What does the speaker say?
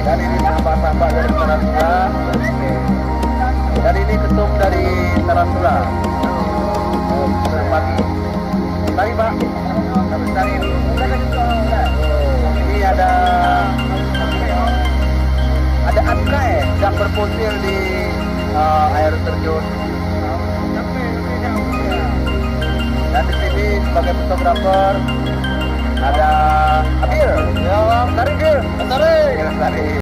Dan ini sahabat-sahabat dari Tarantula. Dan ini ketum dari Tarantula. Selamat pagi. Mari Pak. Habis dari ini. Ini ada Ankai yang berfosil di air terjun. Dan di sini sebagai fotografer ada Abil. Ya, tarik Bil. Tarik.